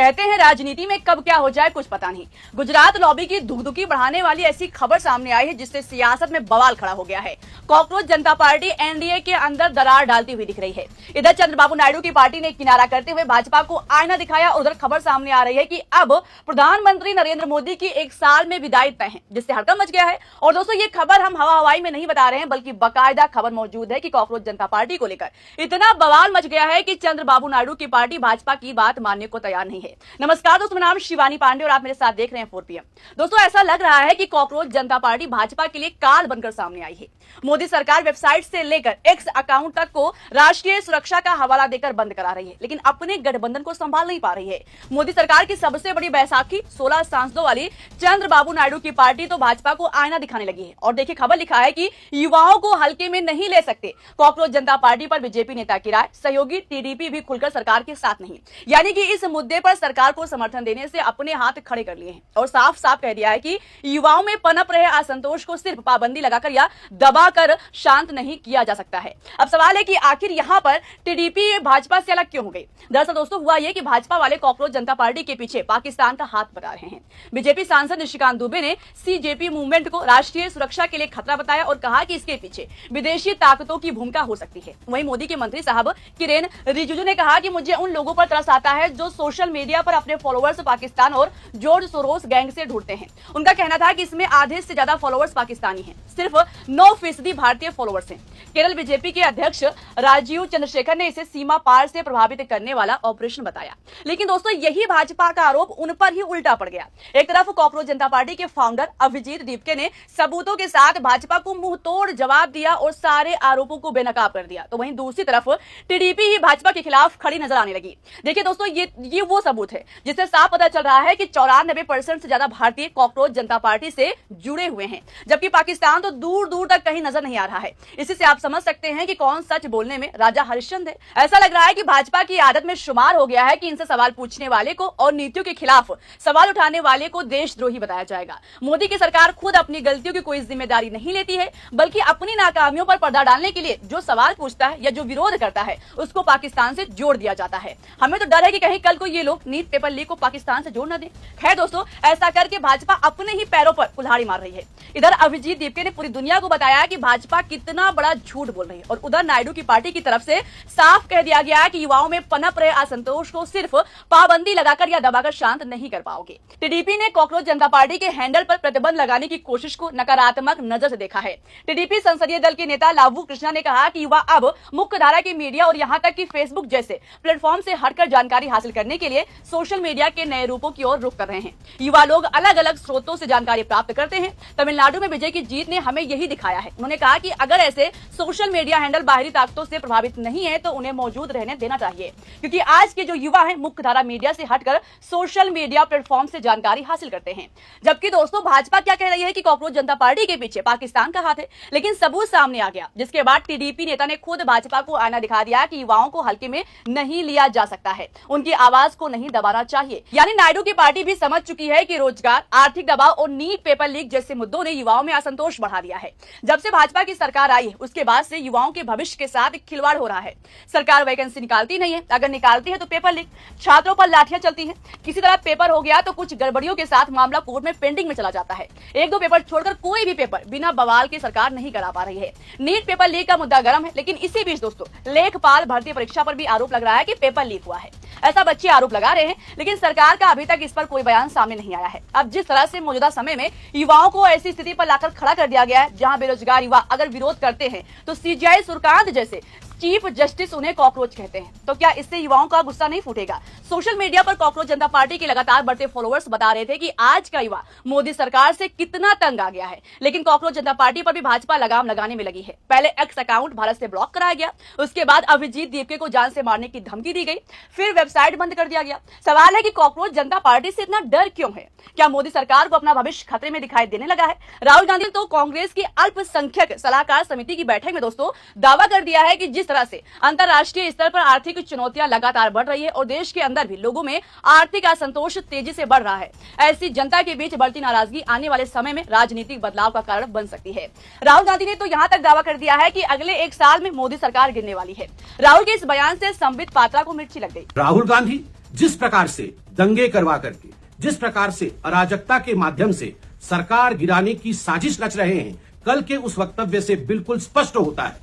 कहते हैं राजनीति में कब क्या हो जाए कुछ पता नहीं। गुजरात लॉबी की धुकधुकी बढ़ाने वाली ऐसी खबर सामने आई है जिससे सियासत में बवाल खड़ा हो गया है। कॉकरोच जनता पार्टी एनडीए के अंदर दरार डालती हुई दिख रही है। इधर चंद्रबाबू नायडू की पार्टी ने किनारा करते हुए भाजपा को आईना दिखाया। उधर खबर सामने आ रही है कि अब प्रधानमंत्री नरेंद्र मोदी की एक साल में विदाई तय है, जिससे हड़कंप मच गया है। और दोस्तों ये खबर हम हवा हवाई में नहीं बता रहे हैं, बल्कि बाकायदा खबर मौजूद है कि कॉकरोच जनता पार्टी को लेकर इतना बवाल मच गया है कि चंद्रबाबू नायडू की पार्टी भाजपा की बात मानने को तैयार नहीं है। नमस्कार दोस्तों, मेरा नाम शिवानी पांडे और आप मेरे साथ देख रहे हैं 4 PM। दोस्तों ऐसा लग रहा है कि कॉकरोच जनता पार्टी भाजपा के लिए काल बनकर सामने आई है। मोदी सरकार वेबसाइट से लेकर एक्स अकाउंट तक को राष्ट्रीय सुरक्षा का हवाला देकर बंद करा रही है, लेकिन अपने गठबंधन को संभाल नहीं पा रही है। मोदी सरकार की सबसे बड़ी बैसाखी 16 सांसदों वाली चंद्रबाबू नायडू की पार्टी तो भाजपा को आईना दिखाने लगी है। और देखिए खबर लिखा है कि युवाओं को हल्के में नहीं ले सकते। कॉकरोच जनता पार्टी पर बीजेपी नेता की राय, सहयोगी टीडीपी भी खुलकर सरकार के साथ नहीं, यानी कि इस मुद्दे पर सरकार को समर्थन देने से अपने हाथ खड़े कर लिए हैं और साफ साफ कह दिया है कि युवाओं में पनप रहे असंतोष को सिर्फ पाबंदी लगाकर या दबाकर शांत नहीं किया जा सकता है। अब सवाल है कि आखिर यहां पर टीडीपी भाजपा से अलग क्यों हो गई। दरअसल दोस्तों हुआ यह कि भाजपा वाले कॉकरोच जनता पार्टी के पीछे पाकिस्तान का हाथ बता रहे हैं। बीजेपी सांसद निशिकांत दुबे ने सीजेपी मूवमेंट को राष्ट्रीय सुरक्षा के लिए खतरा बताया और कहा कि इसके पीछे विदेशी ताकतों की भूमिका हो सकती है। वहीं मोदी के मंत्री साहब किरेन रिजिजू ने कहा कि मुझे उन लोगों पर तरस आता है जो सोशल मीडिया पर अपने फॉलोअर्स पाकिस्तान और जॉर्ज सोरोस गैंग से ढूंढते हैं। उनका कहना था कि इसमें आधे से ज्यादा फॉलोअर्स पाकिस्तानी हैं, सिर्फ 9% भारतीय फॉलोअर्स हैं। केरल बीजेपी के अध्यक्ष राजीव चंद्रशेखर ने इसे सीमा पार से प्रभावित करने वाला ऑपरेशन बताया। लेकिन दोस्तों यही भाजपा का आरोप उन पर ही उल्टा पड़ गया। एक तरफ कॉकरोच जनता पार्टी के फाउंडर अभिजीत दीपके ने सबूतों के साथ भाजपा को मुंह तोड़ जवाब दिया और सारे आरोपों को बेनकाब कर दिया, तो वहीं दूसरी तरफ टीडीपी ही भाजपा के खिलाफ खड़ी नजर आने लगी। देखिए दोस्तों ये वो सबूत है जिससे साफ पता चल रहा है कि 94% से ज्यादा भारतीय कॉकरोच जनता पार्टी से जुड़े हुए हैं, जबकि पाकिस्तान तो दूर दूर तक कहीं नजर नहीं आ रहा है। इसी से आप समझ सकते हैं कि कौन सच बोलने में राजा हरिश्चंद्र है। ऐसा लग रहा है कि भाजपा की आदत में शुमार हो गया है कि इनसे सवाल पूछने वाले को और नीतियों के खिलाफ सवाल उठाने वाले को देशद्रोही बताया जाएगा। मोदी की सरकार खुद अपनी गलतियों की कोई जिम्मेदारी नहीं लेती है, बल्कि अपनी नाकामियों पर पर्दा डालने के लिए जो सवाल पूछता है या जो विरोध करता है उसको पाकिस्तान से जोड़ दिया जाता है। हमें तो डर है कि कहीं कल को ये लोग नीट पेपर लीक को पाकिस्तान से जोड़ न दें। खैर दोस्तों ऐसा करके भाजपा अपने ही पैरों पर कुल्हाड़ी मार रही है। इधर अभिजीत दीपके ने पूरी दुनिया को बताया कि भाजपा कितना बड़ा झूठ बोल रही है, और उधर नायडू की पार्टी की तरफ से साफ कह दिया गया है कि युवाओं में पनप रहे असंतोष को सिर्फ पाबंदी लगाकर या दबाकर शांत नहीं कर पाओगे। टीडीपी ने कॉकरोच जनता पार्टी के हैंडल पर प्रतिबंध लगाने की कोशिश को नकारात्मक नजर से देखा है। टीडीपी संसदीय दल के नेता लावू कृष्णा ने कहा कि युवा अब मुख्यधारा की मीडिया और यहां तक कि फेसबुक जैसे प्लेटफॉर्म से हटकर जानकारी हासिल करने के लिए सोशल मीडिया के नए रूपों की ओर रुख कर रहे हैं। युवा लोग अलग अलग स्रोतों से जानकारी प्राप्त करते हैं। तमिलनाडु में विजय की जीत ने हमें यही दिखाया है। उन्होंने कहा कि अगर ऐसे सोशल मीडिया हैंडल बाहरी ताकतों से प्रभावित नहीं है तो उन्हें मौजूद रहने देना चाहिए, क्योंकि आज के जो युवा हैं मुख्यधारा मीडिया से हटकर सोशल मीडिया प्लेटफॉर्म से जानकारी हासिल करते हैं। जबकि दोस्तों भाजपा क्या कह रही है कि कॉकरोच जनता पार्टी के पीछे पाकिस्तान का हाथ है, लेकिन सबूत सामने आ गया, जिसके बाद टीडीपी नेता ने खुद भाजपा को आईना दिखा दिया कि युवाओं को हल्के में नहीं लिया जा सकता है, उनकी आवाज को नहीं दबाना चाहिए। यानी नायडू की पार्टी भी समझ चुकी है कि रोजगार, आर्थिक दबाव और नीट पेपर लीक जैसे मुद्दों ने युवाओं में असंतोष बढ़ा दिया है। जब से भाजपा की सरकार आई है उसके बाद से युवाओं के भविष्य के साथ खिलवाड़ हो रहा है। सरकार वैकेंसी निकालती नहीं है, अगर निकालती है तो पेपर लीक, छात्रों पर लाठियां चलती हैं। किसी तरह पेपर हो गया तो कुछ गड़बड़ियों के साथ मामला कोर्ट में पेंडिंग में चला जाता है। 1-2 पेपर छोड़कर कोई भी पेपर बिना बवाल के सरकार नहीं करा पा रही है। नीट पेपर लीक का मुद्दा गर्म है, लेकिन इसी बीच दोस्तों लेखपाल भर्ती परीक्षा पर भी आरोप लग रहा है कि पेपर लीक हुआ है। ऐसा बच्चे आरोप लगा रहे हैं, लेकिन सरकार का अभी तक इस पर कोई बयान सामने नहीं आया है। अब जिस तरह से मौजूदा समय में युवाओं को ऐसी स्थिति पर लाकर खड़ा कर दिया गया है जहां बेरोजगार युवा अगर विरोध करते हैं तो सीजीआई सूर्यकांत जैसे चीफ जस्टिस उन्हें कॉकरोच कहते हैं, तो क्या इससे युवाओं का गुस्सा नहीं फूटेगा। सोशल मीडिया पर कॉकरोच जनता पार्टी के लगातार बढ़ते फॉलोअर्स बता रहे थे कि आज का युवा मोदी सरकार से कितना तंग आ गया है, लेकिन कॉकरोच जनता पार्टी पर भी भाजपा लगाम लगाने में लगी है। पहले एक्स अकाउंट भारत से ब्लॉक कराया गया, उसके बाद अभिजीत दीपके को जान से मारने की धमकी दी गई, फिर वेबसाइट बंद कर दिया गया। सवाल है कि कॉकरोच जनता पार्टी से इतना डर क्यों है। क्या मोदी सरकार को अपना भविष्य खतरे में दिखाई देने लगा है। राहुल गांधी ने तो कांग्रेस की अल्पसंख्यक सलाहकार समिति की बैठक में दोस्तों दावा कर दिया है कि जिस तरह से अंतरराष्ट्रीय स्तर पर आर्थिक चुनौतियां लगातार बढ़ रही है और देश के अंदर भी लोगों में आर्थिक असंतोष तेजी से बढ़ रहा है, ऐसी जनता के बीच बढ़ती नाराजगी आने वाले समय में राजनीतिक बदलाव का कारण बन सकती है। राहुल गांधी ने तो यहां तक दावा कर दिया है कि अगले 1 साल में मोदी सरकार गिरने वाली है। राहुल के इस बयान से संबित पात्रा को मिर्ची लग गई। राहुल गांधी जिस प्रकार से दंगे करवा करके, जिस प्रकार से अराजकता के माध्यम से सरकार गिराने की साजिश रच रहे हैं, कल के उस वक्तव्य से बिल्कुल स्पष्ट होता है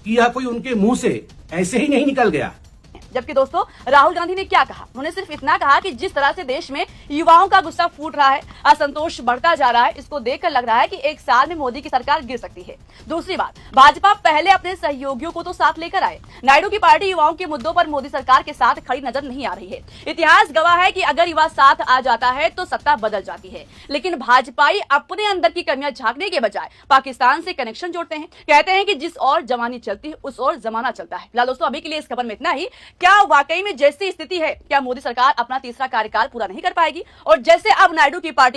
कि यह कोई उनके मुंह से ऐसे ही नहीं निकल गया। जबकि दोस्तों राहुल गांधी ने क्या कहा, उन्होंने सिर्फ इतना कहा कि जिस तरह से देश में युवाओं का गुस्सा फूट रहा है, असंतोष बढ़ता जा रहा है, इसको देखकर लग रहा है कि एक साल में मोदी की सरकार गिर सकती है। दूसरी बात, भाजपा पहले अपने सहयोगियों को तो साथ लेकर आए। नायडू की पार्टी युवाओं के मुद्दों पर मोदी सरकार के साथ खड़ी नजर नहीं आ रही है। इतिहास गवाह है कि अगर युवा साथ आ जाता है तो सत्ता बदल जाती है। लेकिन भाजपाई अपने अंदर की कमियां झांकने के बजाय पाकिस्तान से कनेक्शन जोड़ते हैं। कहते हैं कि जिस और जवानी चलती है उस और जमाना चलता है। फिलहाल दोस्तों अभी के लिए इस खबर में इतना ही। क्या वाकई में जैसी स्थिति है, क्या मोदी सरकार अपना तीसरा कार्यकाल पूरा नहीं कर पाएगी? और जैसे अब नायडू की पार्टी